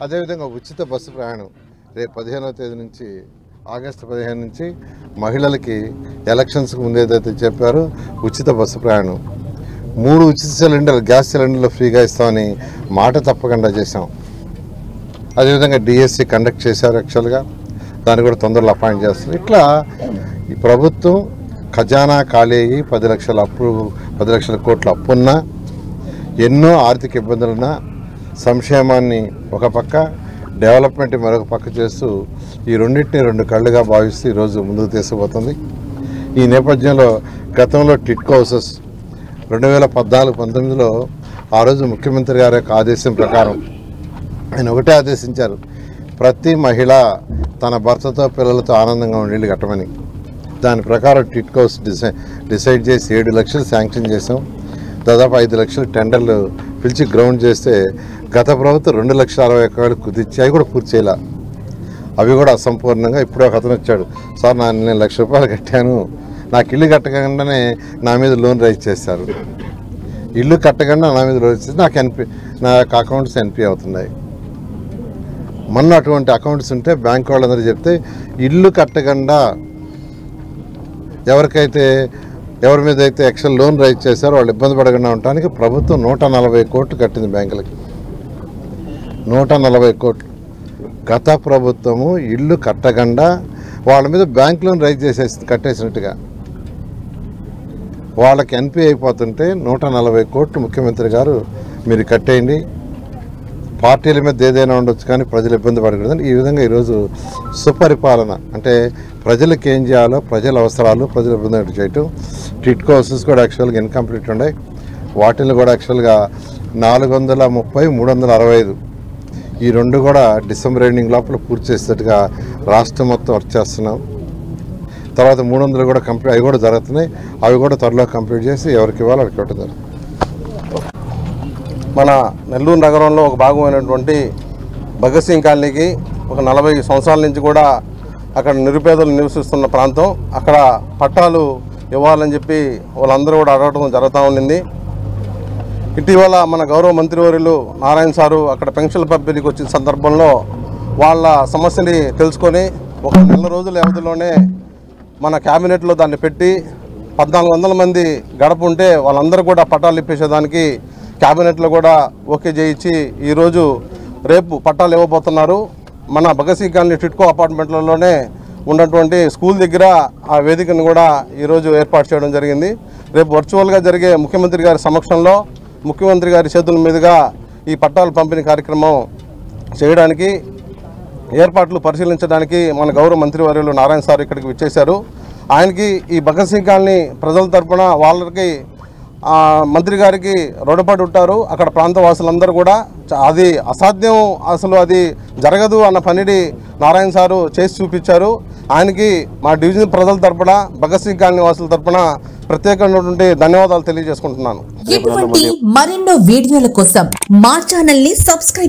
అదేవిధంగా ఉచిత బస్సు ప్రయాణం రేపు 15వ తేదీ నుంచి ఆగస్టు 15 నుంచి మహిళలకి ఎలక్షన్స్కి ముందు ఏదైతే చెప్పారో ఉచిత బస్సు ప్రయాణం 3 ఉచిత సిలిండర్ గ్యాస్ సిలిండర్లు ఫ్రీగా ఇస్తామని మాట తప్పకుండా చేశాం. అదేవిధంగా డిఎస్సి కండక్ట్ చేశారు యాక్చువల్గా, దాన్ని కూడా తొందరలో అపాయింట్ చేస్తారు. ఇట్లా ఈ ప్రభుత్వం ఖజానా ఖాళీ అయ్యి 10 లక్షల కోట్ల అప్పున్నా, ఎన్నో ఆర్థిక ఇబ్బందులున్నా సంక్షేమాన్ని ఒక పక్క, డెవలప్మెంట్ మరొక పక్క చేస్తూ ఈ రెండింటిని 2 కళ్ళుగా భావిస్తూ ఈరోజు ముందుకు తీసుకుపోతుంది. ఈ నేపథ్యంలో గతంలో టిట్కో హౌసెస్ 2014-19లో ఆ రోజు ముఖ్యమంత్రి గారి యొక్క ఆదేశం ప్రకారం ఆయన ఒకటే ఆదేశించారు, ప్రతి మహిళ తన భర్తతో పిల్లలతో ఆనందంగా ఉండేది కట్టమని. దాని ప్రకారం టిట్కో హౌస్ డిసైడ్ చేసి 7 లక్షలు శాంక్షన్ చేసాం. దాదాపు 5 లక్షలు టెండర్లు పిలిచి గ్రౌండ్ చేస్తే గత ప్రభుత్వం 2,60,000 కుదిర్చి అవి కూడా పూర్తి చేయాల, అవి కూడా అసంపూర్ణంగా. ఇప్పుడు ఒక అతను వచ్చాడు, సార్ నేను ₹1,00,000 కట్టాను, నాకు ఇల్లు కట్టకుండానే నా మీద లోన్ రైజ్ చేశారు, ఇల్లు కట్టకుండా నా మీద లోన్ చేసి నా యొక్క అకౌంట్స్ ఎన్పి అవుతున్నాయి. మొన్న అటువంటి అకౌంట్స్ ఉంటే బ్యాంక్ వాళ్ళందరూ చెప్తే ఇల్లు కట్టకుండా ఎవరి మీద అయితే ఎక్స్ట్రా లోన్ రైజ్ చేశారో వాళ్ళు ఇబ్బంది పడకుండా ఉండడానికి ప్రభుత్వం 140 కోట్లు కట్టింది బ్యాంకులకి. 140 కోట్లు. గత ప్రభుత్వము ఇల్లు కట్టకుండా వాళ్ళ మీద బ్యాంక్ లోన్ రైజ్ కట్టేసినట్టుగా వాళ్ళకి ఎన్పి అయిపోతుంటే 140 కోట్లు ముఖ్యమంత్రి గారు మీరు కట్టేయండి, పార్టీల మీద ఏదైనా ఉండొచ్చు కానీ ప్రజలు ఇబ్బంది పడకూడదని ఈ విధంగా ఈరోజు సుపరిపాలన అంటే ప్రజలకు ఏం చేయాలో, ప్రజల అవసరాలు, ప్రజలు ఇబ్బంది చేయటం. టిట్కో హౌసెస్ కూడా యాక్చువల్గా ఇన్కంప్లీట్ ఉన్నాయి, వాటిని కూడా యాక్చువల్గా 430, 365 ఈ 2 కూడా డిసెంబర్ ఎండింగ్ లోపల పూర్తి చేసేట్టుగా రాష్ట్రం మొత్తం వర్క్ చేస్తున్నాం. తర్వాత 300 కూడా కంప్లీట్, అవి కూడా జరుగుతున్నాయి, అవి కూడా త్వరలో కంప్లీట్ చేసి ఎవరికి ఇవ్వాలో వాళ్ళకి ఇవ్వడం జరుగుతుంది. మన నెల్లూరు నగరంలో ఒక భాగమైనటువంటి భగత్ సింగ్ కాలనీకి ఒక 40 సంవత్సరాల నుంచి కూడా అక్కడ నిరుపేదలు నివసిస్తున్న ప్రాంతం. అక్కడ పట్టాలు ఇవ్వాలని చెప్పి వాళ్ళందరూ కూడా అడగడం జరుగుతూ ఉండింది. ఇటీవల మన గౌరవ మంత్రివర్యులు నారాయణ సారు అక్కడ పెన్షన్ల పంపిణీకి వచ్చిన సందర్భంలో వాళ్ళ సమస్యని తెలుసుకొని ఒక నెల రోజుల వ్యవధిలోనే మన క్యాబినెట్లో దాన్ని పెట్టి 1,400 మంది గడప ఉంటే వాళ్ళందరూ కూడా పట్టాలు ఇప్పించేదానికి క్యాబినెట్లో కూడా ఓకే చేయించి ఈరోజు రేపు పట్టాలు ఇవ్వబోతున్నారు. మన భగత్ సింగ్ కాలనీ టిట్కో అపార్ట్మెంట్లలోనే ఉన్నటువంటి స్కూల్ దగ్గర ఆ వేదికను కూడా ఈరోజు ఏర్పాటు చేయడం జరిగింది. రేపు వర్చువల్గా జరిగే ముఖ్యమంత్రి గారి సమక్షంలో ముఖ్యమంత్రి గారి చేతుల మీదుగా ఈ పట్టాల పంపిణీ కార్యక్రమం చేయడానికి ఏర్పాట్లు పరిశీలించడానికి మన గౌరవ మంత్రివర్యులు నారాయణ సార్ ఇక్కడికి విచ్చేశారు. ఆయనకి ఈ భగత్ సింగ్ కాలనీ ప్రజల తరఫున వాళ్ళకి మంత్రి గారికి రుణపడి ఉంటారు. అక్కడ ప్రాంతవాసులందరూ కూడా అది అసాధ్యం, అసలు అది జరగదు అన్న పనిని నారాయణ సారు చేసి చూపించారు. ఆయనకి మా డివిజన్ ప్రజల తరఫున, భగత్ సింగ్ కాలనీ వాసుల తరఫున ప్రత్యేకమైనటువంటి ధన్యవాదాలు తెలియజేసుకుంటున్నాను. ఇటువంటి మరెన్నో వీడియోల కోసం మా ఛానల్ ని సబ్స్క్రైబ్